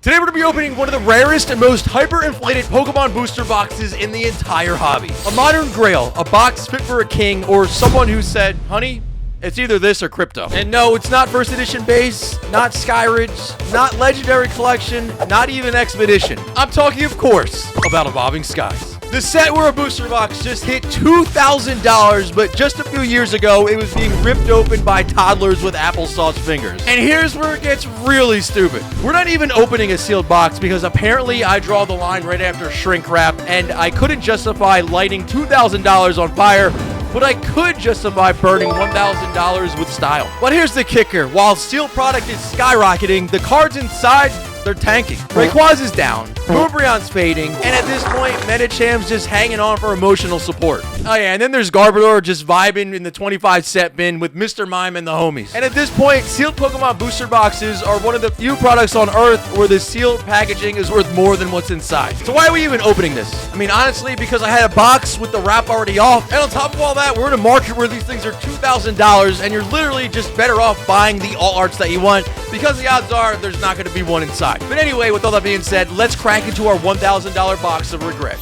Today we're going to be opening one of the rarest and most hyper-inflated Pokemon booster boxes in the entire hobby. A modern grail, a box fit for a king, or someone who said, honey, it's either this or crypto. And no, it's not first edition base, not Skyridge, not legendary collection, not even expedition. I'm talking, of course, about Evolving Skies. The set where a booster box just hit $2,000, but just a few years ago, it was being ripped open by toddlers with applesauce fingers. And here's where it gets really stupid. We're not even opening a sealed box because apparently I draw the line right after shrink wrap, and I couldn't justify lighting $2,000 on fire, but I could justify burning $1,000 with style. But here's the kicker. While sealed product is skyrocketing, the cards inside, they're tanking. Rayquaza is down, Umbreon's fading, and at this point, Metacham's just hanging on for emotional support. Oh yeah, and then there's Garbodor just vibing in the 25 set bin with Mr. Mime and the homies. And at this point, sealed Pokemon booster boxes are one of the few products on Earth where the sealed packaging is worth more than what's inside. So why are we even opening this? I mean, honestly, because I had a box with the wrap already off, and on top of all that, we're in a market where these things are $2,000, and you're literally just better off buying the all arts that you want, because the odds are there's not going to be one inside. But anyway, with all that being said, let's crack into our $1,000 box of regret.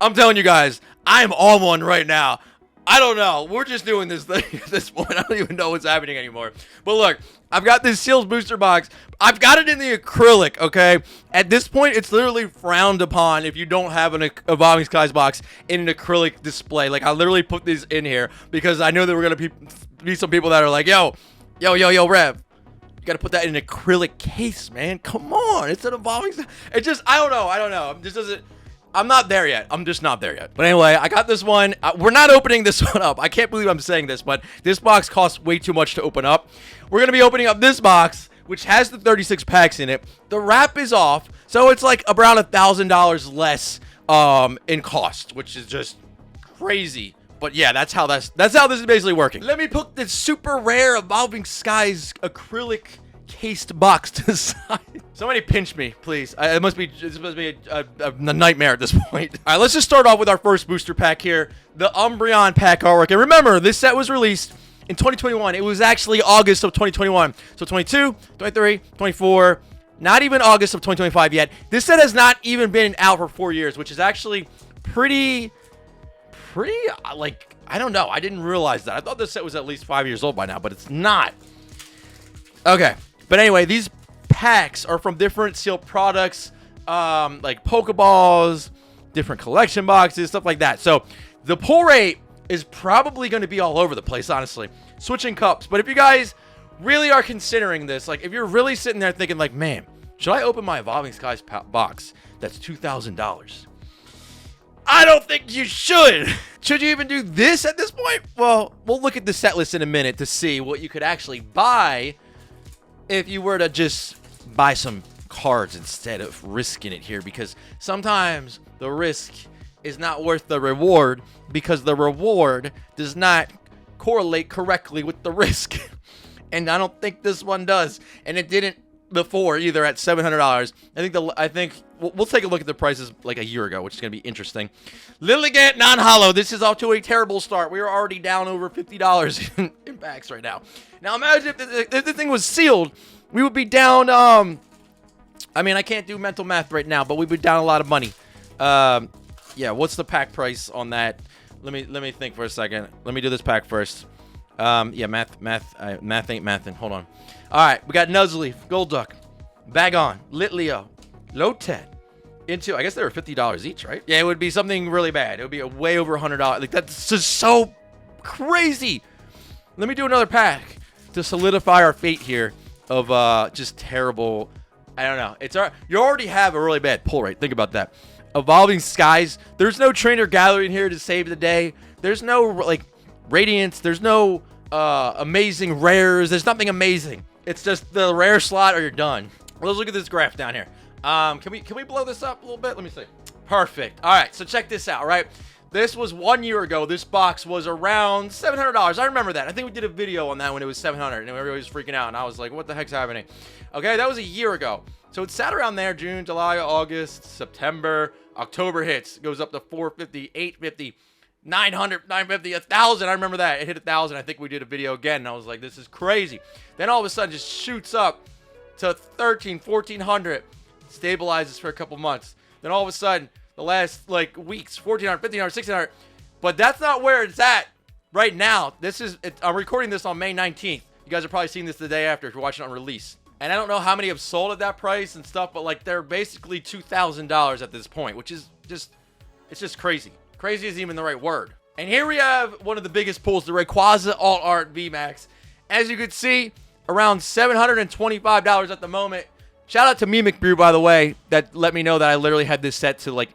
I'm telling you guys, I'm on one right now. I don't know. We're just doing this thing at this point. I don't even know what's happening anymore. But look, I've got this sealed booster box. I've got it in the acrylic, okay? At this point, it's literally frowned upon if you don't have an Evolving Skies box in an acrylic display. Like, I literally put these in here because I know that we're going to be some people that are like, yo, Rev. You got to put that in an acrylic case, man. Come on. It's an Evolving Skies. It just, I don't know. It just doesn't. I'm not there yet. I'm just not there yet. But anyway, I got this one. We're not opening this one up. I can't believe I'm saying this, but this box costs way too much to open up. We're going to be opening up this box, which has the 36 packs in it. The wrap is off, so it's like around $1,000 less in cost, which is just crazy. But yeah, that's how this is basically working. Let me put this super rare Evolving Skies acrylic cased box to the side. Somebody pinch me, please. This must be a nightmare at this point. All right, let's just start off with our first booster pack here, the Umbreon pack artwork. And remember, this set was released in 2021. It was actually August of 2021. So 22, 23, 24, not even August of 2025 yet. This set has not even been out for 4 years, which is actually pretty, like, I don't know. I didn't realize that. I thought this set was at least 5 years old by now, but it's not. Okay. But anyway, these packs are from different sealed products, like Pokeballs, different collection boxes, stuff like that. So the pull rate is probably going to be all over the place, honestly. Switching cups. But if you guys really are considering this, like if you're really sitting there thinking like, man, should I open my Evolving Skies box that's $2,000? I don't think you should. Should you even do this at this point? Well, we'll look at the set list in a minute to see what you could actually buy if you were to just buy some cards instead of risking it here, because sometimes the risk is not worth the reward because the reward does not correlate correctly with the risk. And I don't think this one does. And it didn't before either at $700. I think we'll take a look at the prices like a year ago, which is going to be interesting. Lilligant non-hollow. This is off to a terrible start. We are already down over $50 in packs right now. Now imagine if this thing was sealed, we would be down. I mean, I can't do mental math right now, but we'd be down a lot of money. Yeah, what's the pack price on that? Let me think for a second. Let me do this pack first. Yeah, math ain't mathin'. Hold on. All right, we got Nuzleaf, Golduck, Bagon, Litleo, Lotet. Into, I guess they were $50 each, right? Yeah, it would be something really bad. It would be a way over $100. Like, that's just so crazy. Let me do another pack to solidify our fate here of just terrible. I don't know. You already have a really bad pull rate. Think about that. Evolving Skies. There's no trainer gallery in here to save the day. There's no like Radiance. There's no amazing rares. There's nothing amazing. It's just the rare slot or you're done. Let's look at this graph down here. Can we blow this up a little bit? Let me see. Perfect. All right, so check this out, right? This was 1 year ago. This box was around $700. I remember that. I think we did a video on that when it was $700, and everybody was freaking out, and I was like, what the heck's happening? Okay, that was a year ago. So it sat around there, June, July, August, September, October hits. Goes up to $450, $850. 900, 950, 1,000. I remember that. It hit 1,000. I think we did a video again, and I was like, this is crazy. Then all of a sudden, just shoots up to 1,300, 1,400. Stabilizes for a couple months. Then all of a sudden, the last, like, weeks, 1,400, 1,500, 1,600. But that's not where it's at right now. I'm recording this on May 19th. You guys are probably seeing this the day after if you're watching it on release. And I don't know how many have sold at that price and stuff, but, like, they're basically $2,000 at this point, which is just, it's just crazy. Crazy isn't even the right word. And here we have one of the biggest pulls, the Rayquaza Alt Art VMAX. As you can see, around $725 at the moment. Shout out to me McBrew, by the way, that let me know that I literally had this set to, like,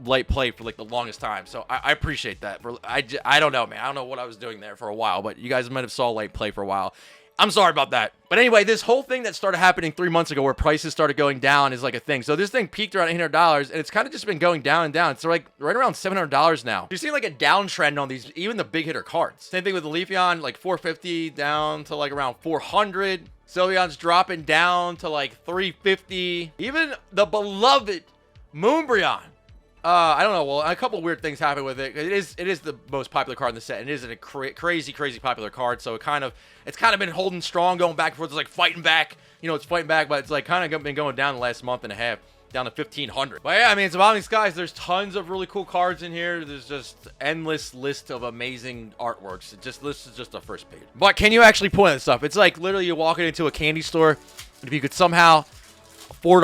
light play for, like, the longest time. So I appreciate that. I don't know, man. I don't know what I was doing there for a while, but you guys might have saw light play for a while. I'm sorry about that. But anyway, this whole thing that started happening 3 months ago where prices started going down is like a thing. So this thing peaked around $800, and it's kind of just been going down and down. It's like right around $700 now. You're seeing like a downtrend on these, even the big hitter cards. Same thing with the Leafeon, like $450 down to like around $400. Sylveon's dropping down to like $350. Even the beloved Moonbreon. I don't know. Well, a couple weird things happen with it. It is the most popular card in the set, and it is a crazy popular card. So it's kind of been holding strong, going back and forth. It's like fighting back. You know, it's fighting back, but it's like kind of been going down the last month and a half, down to 1,500. But yeah, I mean, it's Evolving Skies. There's tons of really cool cards in here. There's just endless list of amazing artworks. This is just the first page. But can you actually pull in this stuff? It's like literally you're walking into a candy store, and if you could somehow afford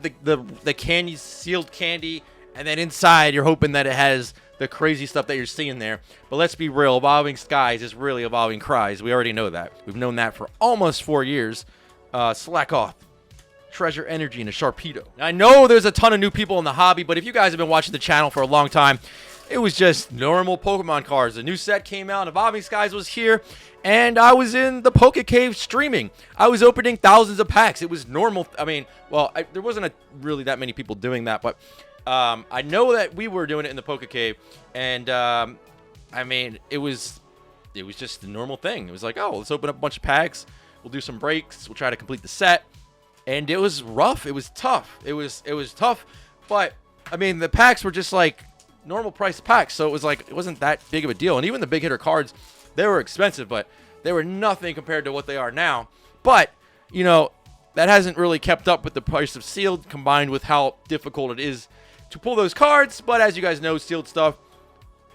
the candy, sealed candy, and then inside you're hoping that it has the crazy stuff that you're seeing there. But let's be real, Evolving Skies is really Evolving Cries. We already know that. We've known that for almost 4 years. Slack off. Treasure Energy and a Sharpedo. Now, I know there's a ton of new people in the hobby, but if you guys have been watching the channel for a long time, it was just normal Pokemon cards. A new set came out, Evolving Skies was here, and I was in the PokéCave streaming. I was opening thousands of packs. It was normal. I mean, well, there wasn't really that many people doing that, but I know that we were doing it in the PokéCave, and I mean, it was just the normal thing. It was like, oh, let's open up a bunch of packs. We'll do some breaks. We'll try to complete the set. And it was rough. It was tough. It was tough. But I mean, the packs were just like normal price packs, so it was like it wasn't that big of a deal. And even the big hitter cards, they were expensive, but they were nothing compared to what they are now. But you know, that hasn't really kept up with the price of sealed, combined with how difficult it is to pull those cards. But as you guys know, sealed stuff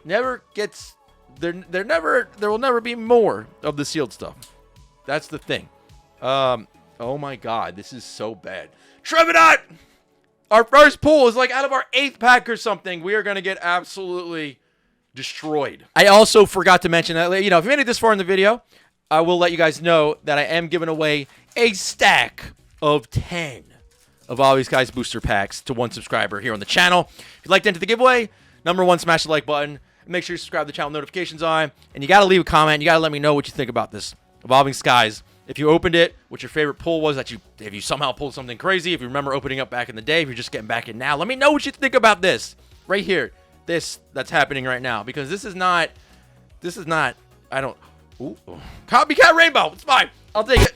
never gets there will never be more of the sealed stuff. That's the thing. Oh my god, this is so bad. Dragonite! Our first pull is like out of our 8th pack or something. We are going to get absolutely destroyed. I also forgot to mention that, you know, if you made it this far in the video, I will let you guys know that I am giving away a stack of 10 of Evolving Skies booster packs to one subscriber here on the channel. If you'd like to enter the giveaway, number 1, smash the like button. Make sure you subscribe to the channel, notifications on. And you got to leave a comment. You got to let me know what you think about this Evolving Skies. If you opened it, what your favorite pull was, if you somehow pulled something crazy, if you remember opening up back in the day, if you're just getting back in now, let me know what you think about this right here. This that's happening right now, because this is not, I don't, ooh, Copycat Rainbow, it's fine. I'll take it.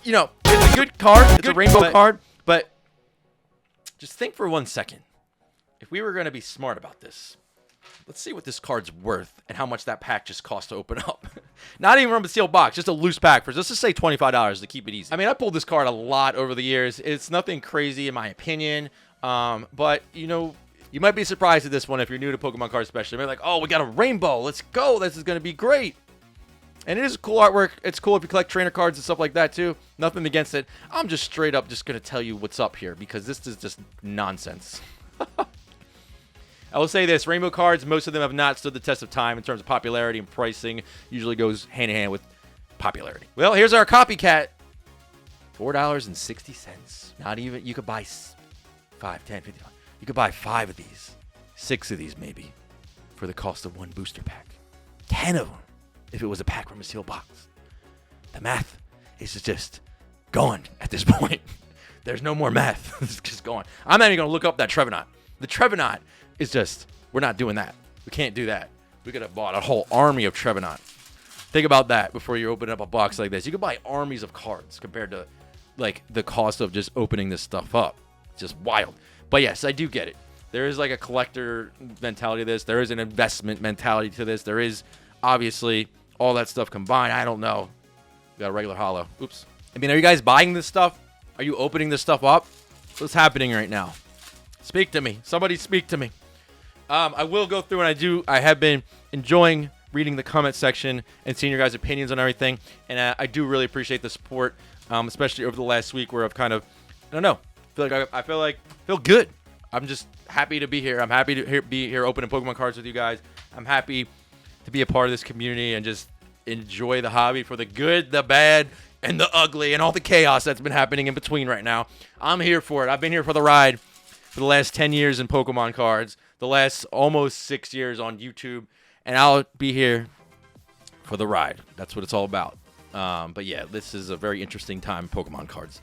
You know, it's a good card. It's a rainbow card, but just think for 1 second. If we were going to be smart about this, let's see what this card's worth and how much that pack just cost to open up. Not even from a sealed box, just a loose pack for, let's just say $25 to keep it easy. I mean, I pulled this card a lot over the years. It's nothing crazy in my opinion, but you know, you might be surprised at this one if you're new to Pokemon cards especially. Maybe like, oh, we got a rainbow. Let's go. This is going to be great. And it is cool artwork. It's cool if you collect trainer cards and stuff like that too. Nothing against it. I'm just straight up just going to tell you what's up here because this is just nonsense. I will say this, rainbow cards, most of them have not stood the test of time in terms of popularity and pricing. Usually goes hand in hand with popularity. Well, here's our copycat. $4.60. Not even, you could buy 5, 10, 15. You could buy 5 of these. 6 of these maybe for the cost of 1 booster pack. 10 of them if it was a pack from a sealed box. The math is just gone at this point. There's no more math. It's just gone. I'm not even going to look up that Dragonite. The Dragonite is just, we're not doing that. We can't do that. We could have bought a whole army of Dragonite. Think about that before you open up a box like this. You could buy armies of cards compared to like the cost of just opening this stuff up. It's just wild. But yes, I do get it. There is like a collector mentality to this. There is an investment mentality to this. There is obviously all that stuff combined. I don't know. We got a regular holo. Oops. I mean, are you guys buying this stuff? Are you opening this stuff up? What's happening right now? Speak to me. Somebody speak to me. I will go through, and I have been enjoying reading the comment section and seeing your guys' opinions on everything. And I do really appreciate the support, especially over the last week where I've kind of, I don't know, I feel good. I'm just happy to be here. I'm happy to be here opening Pokemon cards with you guys. I'm happy to be a part of this community and just enjoy the hobby for the good, the bad, and the ugly, and all the chaos that's been happening in between right now. I'm here for it. I've been here for the ride for the last 10 years in Pokemon cards, the last almost 6 years on YouTube, and I'll be here for the ride. That's what it's all about. But yeah, this is a very interesting time in Pokemon cards.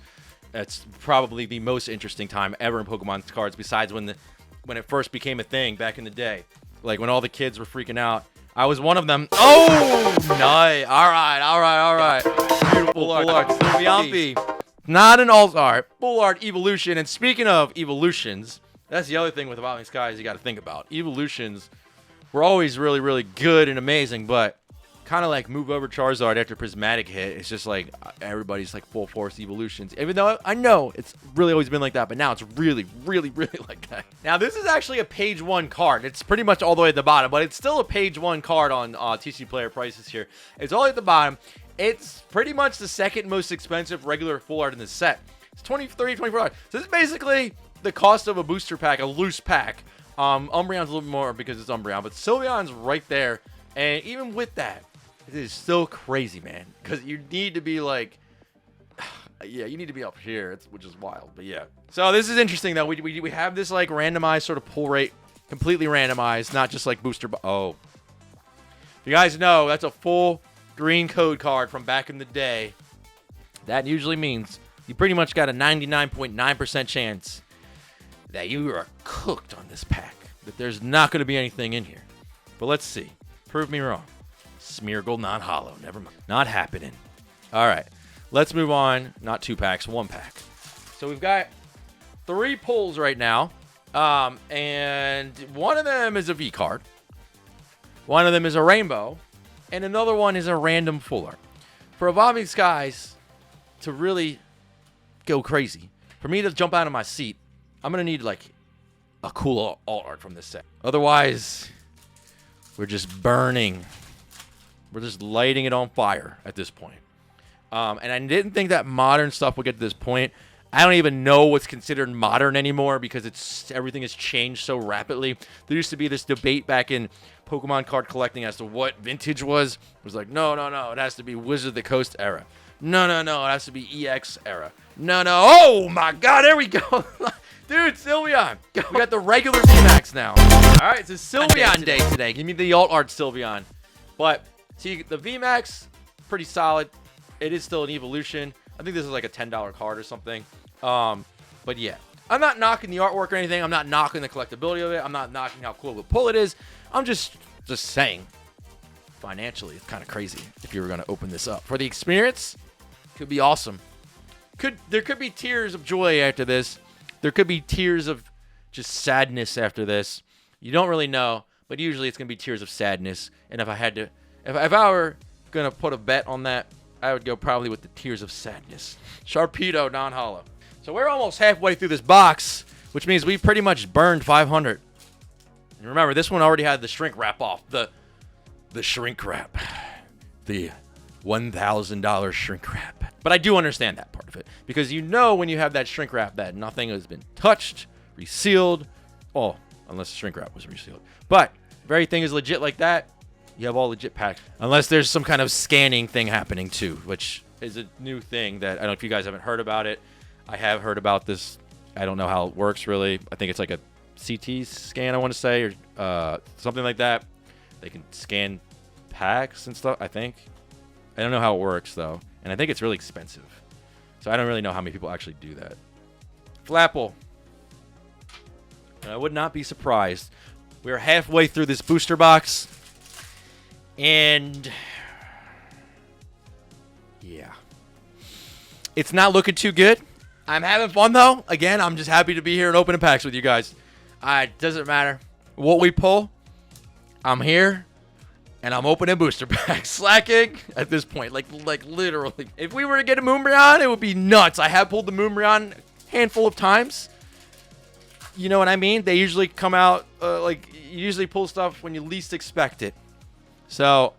It's probably the most interesting time ever in Pokemon cards, besides when it first became a thing back in the day. Like when all the kids were freaking out. I was one of them. Oh, nice. All right. Beautiful full art. Sylveon. Not an alt-art. Full art evolution. And speaking of evolutions, that's the other thing with Evolving Skies you got to think about. Evolutions were always really, really good and amazing, but kind of like move over Charizard after Prismatic hit. It's just like everybody's like full force evolutions. Even though I know it's really always been like that, but now it's really, really, really like that. Now this is actually a page 1 card. It's pretty much all the way at the bottom, but it's still a page 1 card on TC Player prices here. It's all at the bottom. It's pretty much the second most expensive regular full art in the set. It's $23, $24. So this is basically the cost of a booster pack, a loose pack. Umbreon's a little bit more because it's Umbreon, but Sylveon's right there. And even with that, it is still crazy, man, because you need to be like, yeah, you need to be up here, which is wild, but yeah. So this is interesting, though. We have this, like, randomized sort of pull rate, completely randomized, not just, like, booster. Oh. You guys know, that's a full green code card from back in the day. That usually means you pretty much got a 99.9% chance that you are cooked on this pack, that there's not going to be anything in here. But let's see. Prove me wrong. Smeargle, not hollow. Never mind. Not happening. All right. Let's move on. Not 2 packs, 1 pack. So we've got 3 pulls right now. And one of them is a V card. One of them is a rainbow. And another one is a random full art. For Evolving Skies to really go crazy, for me to jump out of my seat, I'm going to need like a cool alt art from this set. Otherwise, we're just burning. We're just lighting it on fire at this point. And I didn't think that modern stuff would get to this point. I don't even know what's considered modern anymore because everything has changed so rapidly. There used to be this debate back in Pokemon card collecting as to what vintage was. It was like, no, it has to be Wizard of the Coast era. No, it has to be EX era. No. Oh, my God, there we go. Dude, Sylveon. We got the regular VMAX now. All right, it's a Sylveon day today. Give me the alt art Sylveon. But see, the VMAX, pretty solid. It is still an evolution. I think this is like a $10 card or something. But yeah, I'm not knocking the artwork or anything. I'm not knocking the collectability of it. I'm not knocking how cool of a pull it is. I'm just saying, financially, it's kind of crazy if you were going to open this up. For the experience, could be awesome. There could be tears of joy after this. There could be tears of just sadness after this. You don't really know, but usually it's going to be tears of sadness. And if I were going to put a bet on that, I would go probably with the tears of sadness. Sharpedo, non-hollow. So we're almost halfway through this box, which means we pretty much burned 500. And remember, this one already had the shrink wrap off. The shrink wrap. The $1,000 shrink wrap. But I do understand that part of it. Because you know when you have that shrink wrap that nothing has been touched, resealed. Oh, unless the shrink wrap was resealed. But if everything is legit like that, you have all legit packs. Unless there's some kind of scanning thing happening too, which is a new thing that I don't know if you guys haven't heard about it. I have heard about this. I don't know how it works really. I think it's like a CT scan, I want to say, or something like that. They can scan packs and stuff, I think. I don't know how it works though. And I think it's really expensive. So I don't really know how many people actually do that. Flapple. I would not be surprised. We're halfway through this booster box. And yeah, it's not looking too good. I'm having fun though. Again, I'm just happy to be here and opening packs with you guys. It doesn't matter what we pull. I'm here, and I'm opening booster packs. Slacking at this point, like literally. If we were to get a Moonbreon, it would be nuts. I have pulled the Moonbreon a handful of times. You know what I mean? They usually come out, like, you usually pull stuff when you least expect it. So,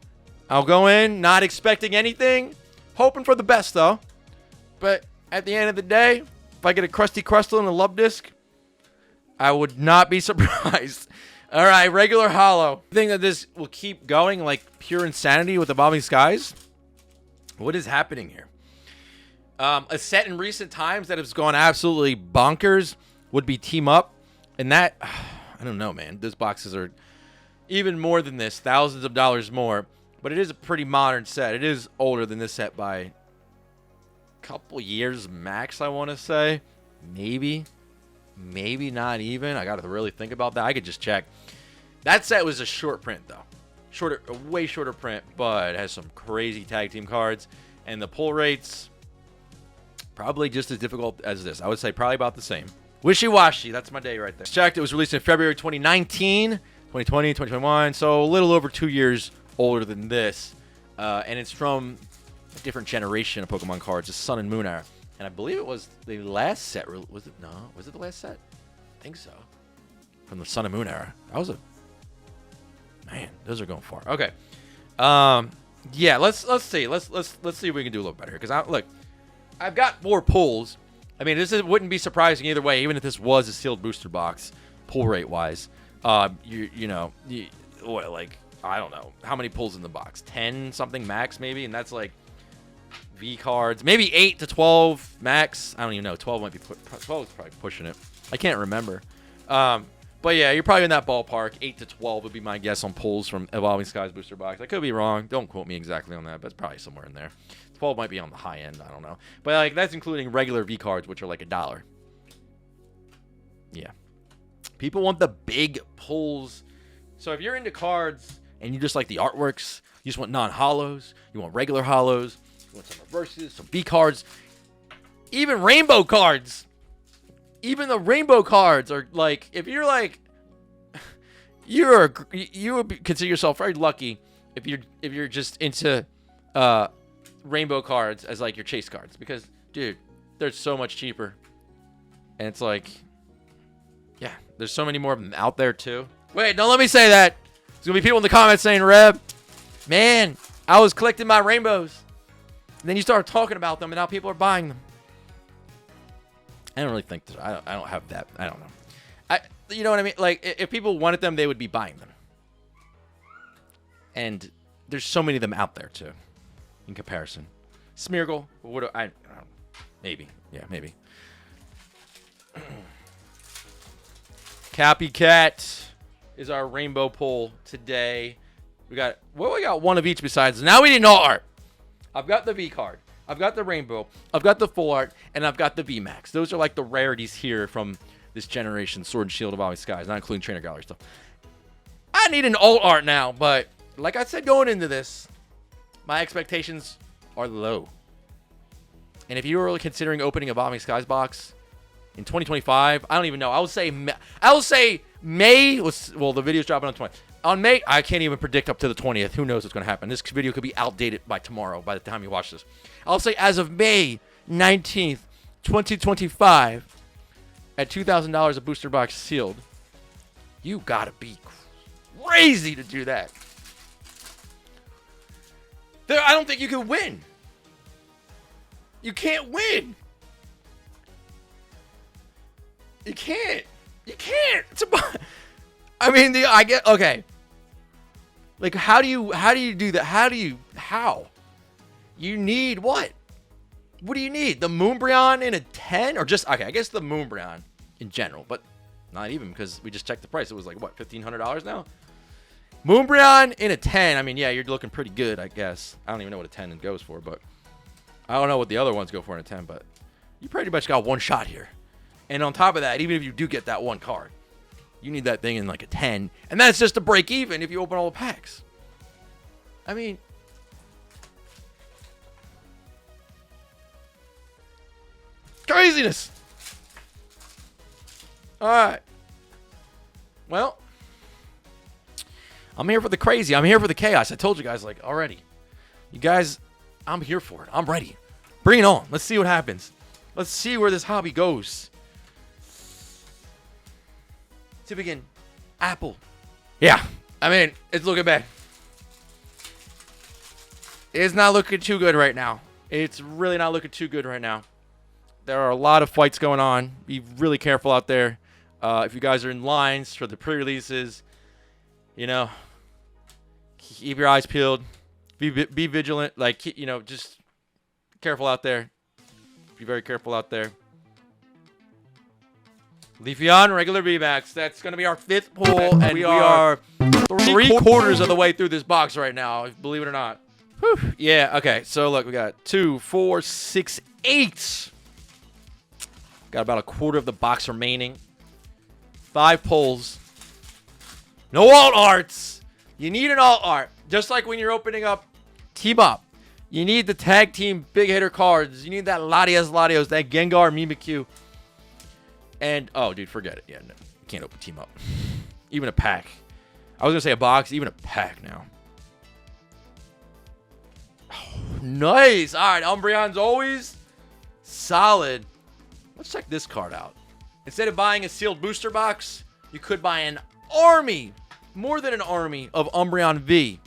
I'll go in, not expecting anything, hoping for the best, though. But at the end of the day, if I get a Krusty Krustle and a Love Disc, I would not be surprised. All right, regular holo. You think that this will keep going like pure insanity with Evolving Skies? What is happening here? A set in recent times that has gone absolutely bonkers would be Team Up. And that, I don't know, man. Those boxes are even more than this, thousands of dollars more. But it is a pretty modern set. It is older than this set by a couple years max, I want to say. Maybe not even. I got to really think about that. I could just check. That set was a short print, though. A way shorter print, but it has some crazy tag team cards. And the pull rates, probably just as difficult as this. I would say probably about the same. Wishy-washy. That's my day right there. Checked. It was released in February 2019, 2020, 2021. So a little over 2 years older than this. And it's from a different generation of Pokemon cards, the Sun and Moon era. And I believe it was the last set. Was it? No. Was it the last set? I think so. From the Sun and Moon era. That was a... Man, those are going far. Okay. Yeah, let's see. Let's see if we can do a little better here. Because, look, I've got more pulls. I mean, wouldn't be surprising either way, even if this was a sealed booster box, pull rate wise. What, like, I don't know, how many pulls in the box? 10 something max maybe, and that's like V cards, maybe 8 to 12 max. I don't even know. 12 might be 12 is probably pushing it. I can't remember. But yeah, you're probably in that ballpark. 8 to 12 would be my guess on pulls from Evolving Skies booster box. I could be wrong. Don't quote me exactly on that, but it's probably somewhere in there. 12 might be on the high end. I don't know. But like that's including regular V cards, which are like $1. Yeah. People want the big pulls. So if you're into cards and you just like the artworks, you just want non-holos, you want regular holos, you want some reverses, some V cards, even rainbow cards. Even the rainbow cards are like, if you're like, you would consider yourself very lucky if you're just into rainbow cards as like your chase cards, because dude, they're so much cheaper, and it's like, yeah, there's so many more of them out there too. Wait, don't let me say that. There's gonna be people in the comments saying, Reb, man, I was collecting my rainbows, and then you start talking about them, and now people are buying them. I don't really think that, I don't have that. I don't know. You know what I mean? Like, if people wanted them, they would be buying them. And there's so many of them out there, too, in comparison. Smeargle, I don't know. Maybe. Yeah, maybe. Cappy Cat is our rainbow pull today. We got one of each besides. Now we need all art. I've got the V card. I've got the rainbow, I've got the full art, and I've got the VMAX. Those are like the rarities here from this generation, Sword and Shield of Evolving Skies, not including Trainer Gallery stuff. I need an alt art now, but like I said going into this, my expectations are low. And if you were really considering opening Evolving Skies box in 2025, I don't even know. I will say May. Well, the video's dropping on 20th. On May, I can't even predict up to the 20th. Who knows what's going to happen? This video could be outdated by tomorrow, by the time you watch this. I'll say as of May 19th, 2025, at $2,000 a booster box sealed, you got to be crazy to do that. I don't think you can win. You can't win. You can't. You can't. I mean, I get, okay. Like, how do you do that? How? You need what? What do you need? The Moonbreon in a 10? Or just, okay, I guess the Moonbreon in general, but not even, because we just checked the price. It was like, what, $1,500 now? Moonbreon in a 10. I mean, yeah, you're looking pretty good, I guess. I don't even know what a 10 goes for, but I don't know what the other ones go for in a 10, but you pretty much got one shot here. And on top of that, even if you do get that one card, you need that thing in like a 10. And that's just to break even if you open all the packs. I mean, craziness. All right. Well, I'm here for the crazy. I'm here for the chaos. I told you guys, like, already. You guys, I'm here for it. I'm ready. Bring it on. Let's see what happens. Let's see where this hobby goes. To begin, Apple. Yeah, I mean, it's looking bad. It's not looking too good right now. It's really not looking too good right now. There are a lot of fights going on. Be really careful out there. If you guys are in lines for the pre-releases, you know, keep your eyes peeled. Be vigilant. Like, you know, just careful out there. Be very careful out there. Leafeon, regular VMAX. That's going to be our 5th pull, and we are 3/4 of the way through this box right now, believe it or not. Whew. Yeah, okay. So, look, we got 2, 4, 6, 8. Got about 1/4 of the box remaining. 5 pulls. No alt arts. You need an alt art. Just like when you're opening up T-Bop. You need the tag team big hitter cards. You need that Latios, that Gengar Mimikyu. And, oh, dude, forget it. Yeah, no, you can't open Team Up. Even a pack. I was going to say a box, even a pack now. Oh, nice. All right, Umbreon's always solid. Let's check this card out. Instead of buying a sealed booster box, you could buy an army, more than an army, of Umbreon V.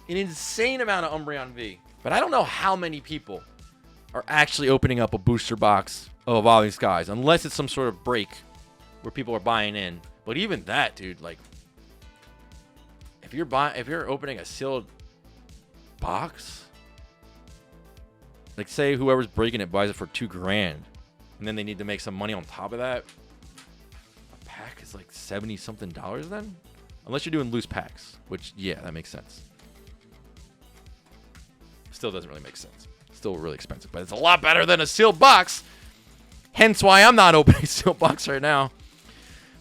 An insane amount of Umbreon V. But I don't know how many people are actually opening up a booster box of Evolving Skies, unless it's some sort of break where people are buying in. But even that, dude, like, if you're opening a sealed box, like, say whoever's breaking it buys it for $2,000, and then they need to make some money on top of that, a pack is like $70 something then, unless you're doing loose packs, which, yeah, that makes sense. Still doesn't really make sense. Still really expensive, but it's a lot better than a sealed box. Hence why I'm not opening a sealed box right now.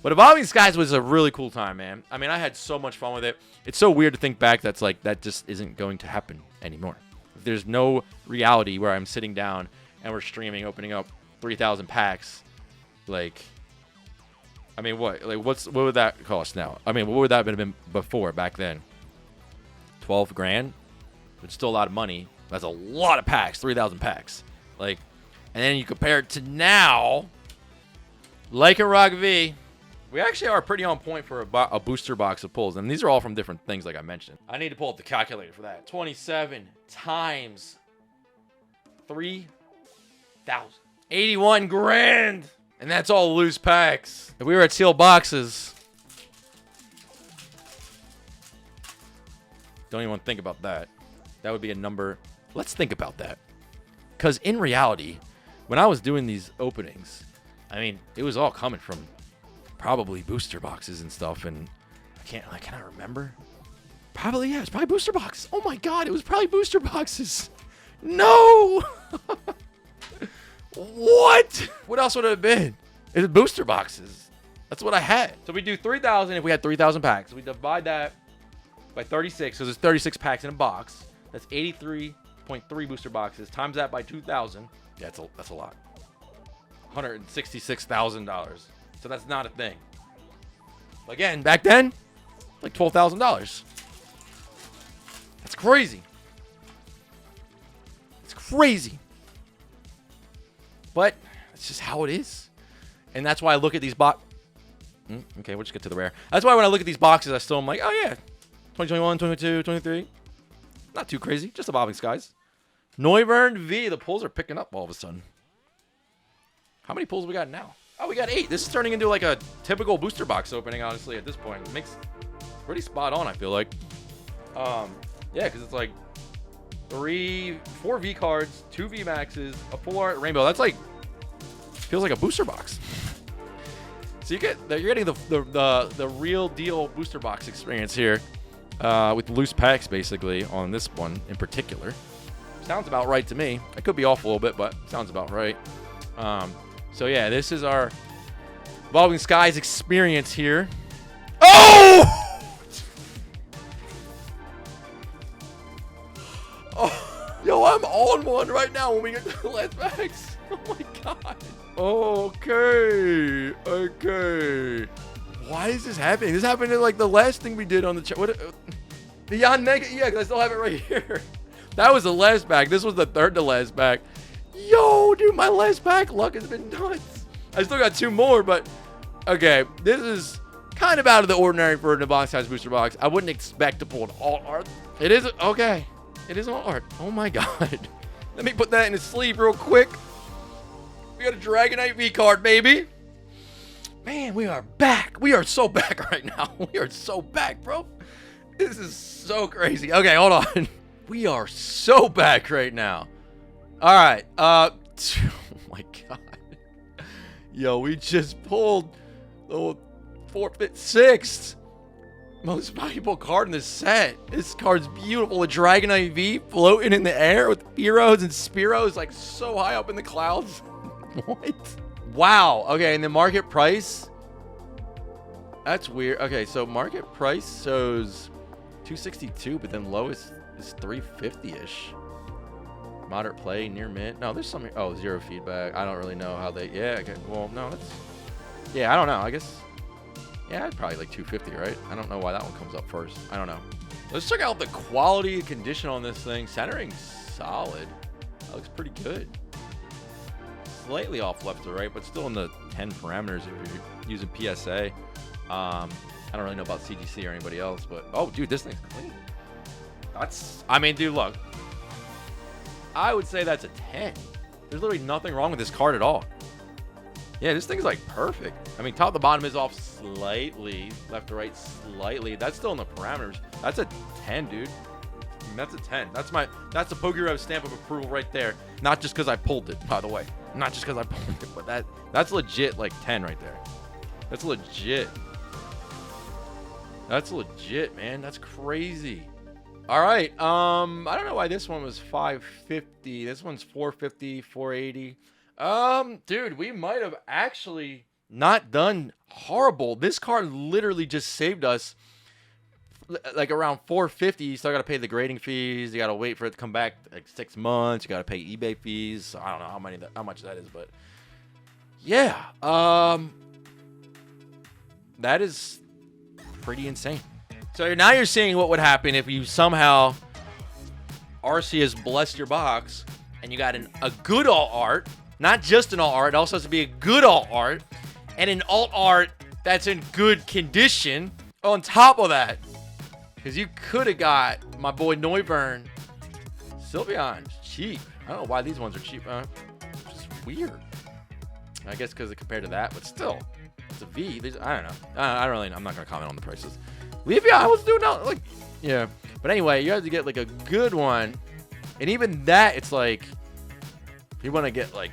But Evolving Skies was a really cool time, man. I mean, I had so much fun with it. It's so weird to think back that's like, that just isn't going to happen anymore. There's no reality where I'm sitting down and we're streaming, opening up 3,000 packs. Like, I mean, what? Like, what would that cost now? I mean, what would that have been before, back then? 12 grand? It's still a lot of money. That's a lot of packs, 3,000 packs. Like, and then you compare it to now, Lycanroc V. We actually are pretty on point for a booster box of pulls. And these are all from different things, like I mentioned. I need to pull up the calculator for that. 27 times 3,000. 81 grand. And that's all loose packs. If we were at sealed boxes, don't even want to think about that. That would be a number. Let's think about that. Because in reality, when I was doing these openings, I mean, it was all coming from probably booster boxes and stuff. And can I remember? Probably, yeah, it's probably booster boxes. Oh my God, it was probably booster boxes. No! What? What else would it have been? It was booster boxes. That's what I had. So we do 3,000 if we had 3,000 packs. We divide that by 36, so there's 36 packs in a box. That's 83.3 booster boxes. Times that by 2,000. Yeah, that's a lot. $166,000. So that's not a thing. Again, back then, like $12,000. That's crazy. It's crazy. But it's just how it is. And that's why I look at these okay, we'll just get to the rare. That's why when I look at these boxes, I still am like, oh yeah, 2021, 22, 23. Not too crazy. Just Evolving Skies. Noivern V. The pulls are picking up all of a sudden. How many pulls we got now? Oh, we got 8. This is turning into like a typical booster box opening, honestly, at this point. It makes pretty spot on, I feel like. Yeah, because it's like 4 V cards, 2 V Maxes, a full art rainbow. That's like, feels like a booster box. So you're getting the real deal booster box experience here, with loose packs basically on this one in particular. Sounds about right to me. I could be off a little bit, but sounds about right. So yeah, this is our Evolving Skies experience here. Oh! Oh, yo, I'm on one right now when we get to the last packs. Oh my God. Okay. Why is this happening? This happened to like the last thing we did on the chat. What? Beyond Mega? Yeah, because I still have it right here. That was the last pack. This was the third to last pack. Yo, dude, my last pack luck has been nuts. I still got 2 more, but okay. This is kind of out of the ordinary for an box size booster box. I wouldn't expect to pull an alt art. It is okay. It is alt art. Oh my god. Let me put that in the sleeve real quick. We got a Dragonite V card, baby. Man, we are back. We are so back right now. We are so back, bro. This is so crazy. Okay, hold on. We are so back right now. All right. Oh my god. Yo, we just pulled the 4th, 5th, 6th most valuable card in the set. This card's beautiful. A Dragonite V floating in the air with Fearos and Spearows like so high up in the clouds. What? Wow. Okay, and the market price. That's weird. Okay, so market price shows 262, but then lowest is 350-ish. Moderate play, near mint. No, there's some. Oh, 0 feedback. I don't really know how they. Yeah. Okay. Well, no, that's. Yeah, I don't know. I guess. Yeah, it's probably like 250, right? I don't know why that one comes up first. I don't know. Let's check out the quality and condition on this thing. Centering's solid. That looks pretty good. Slightly off left to right, but still in the 10 parameters if you're using PSA. I don't really know about CGC or anybody else, but oh, dude, this thing's clean. I mean, dude, look. I would say that's a 10. There's literally nothing wrong with this card at all. Yeah, this thing's like perfect. I mean, top to bottom is off slightly, left to right slightly. That's still in the parameters. That's a 10, dude. I mean, that's a 10. That's a PokeRev stamp of approval right there. Not just because I pulled it, by the way. Not just because I pulled it, but that's legit like 10 right there. That's legit. That's legit, man. That's crazy. All right. I don't know why this one was 550. This one's 450, 480. Dude, we might have actually not done horrible. This card literally just saved us like around 450. You still got to pay the grading fees. You got to wait for it to come back like 6 months. You got to pay eBay fees. I don't know how much that is, but yeah. That is pretty insane. So now you're seeing what would happen if you somehow Arceus blessed your box and you got a good alt art, not just an alt art, it also has to be a good alt art, and an alt art that's in good condition on top of that. Because you could have got my boy Noivern. Sylveon, cheap. I don't know why these ones are cheap. It's weird. I guess because compared to that, but still, it's a V. I don't know. I'm not going to comment on the prices. Leafeon, I was doing that. Like, yeah. But anyway, you have to get like a good one. And even that, it's like, if you want to get like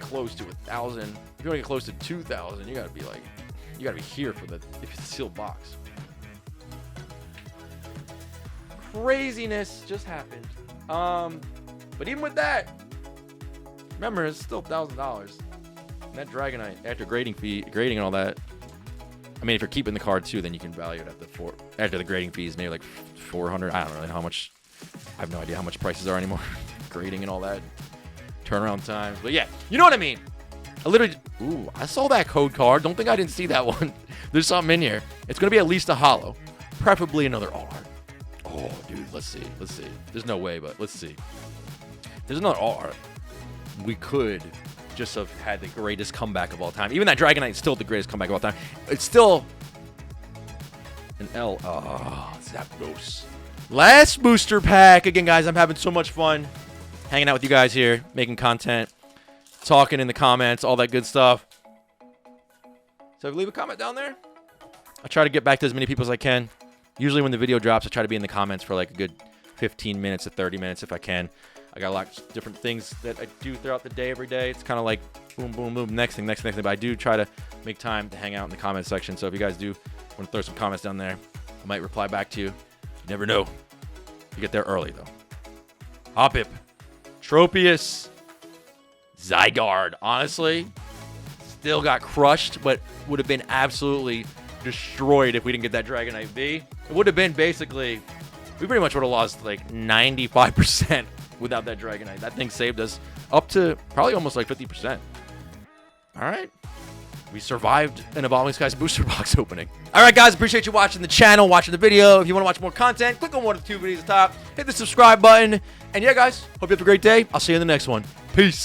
close to 1,000, if you want to get close to 2,000, you got to be like, you got to be here for the, if it's a sealed box. Craziness just happened. But even with that, remember, it's still $1,000. And that Dragonite, after grading and all that, I mean, if you're keeping the card too, then you can value it at after the grading fees, maybe like 400. I don't really know how much. I have no idea how much prices are anymore. Grading and all that, turnaround times. But yeah, you know what I mean. I literally, I saw that code card. Don't think I didn't see that one. There's something in here. It's gonna be at least a holo, preferably another alt art. Oh, dude, let's see. There's no way, but let's see. There's another alt art. We could just have had the greatest comeback of all time. Even that Dragonite is still the greatest comeback of all time. It's still an L. Oh, Zapdos. Last booster pack. Again, guys, I'm having so much fun hanging out with you guys here, making content, talking in the comments, all that good stuff. So leave a comment down there. I'll try to get back to as many people as I can. Usually when the video drops, I try to be in the comments for like a good 15 minutes to 30 minutes if I can. I got a lot of different things that I do throughout the day, every day. It's kind of like boom, boom, boom, next thing. But I do try to make time to hang out in the comment section. So if you guys do want to throw some comments down there, I might reply back to you. You never know. You get there early, though. Hoppip, Tropius, Zygarde. Honestly, still got crushed, but would have been absolutely destroyed if we didn't get that Dragonite V. It would have been basically, we pretty much would have lost like 95%. Without that Dragonite. That thing saved us up to probably almost like 50%. All right. We survived an Evolving Skies booster box opening. All right, guys, appreciate you watching the channel, watching the video. If you want to watch more content, click on one of the 2 videos at the top. Hit the subscribe button. And yeah, guys, hope you have a great day. I'll see you in the next one. Peace.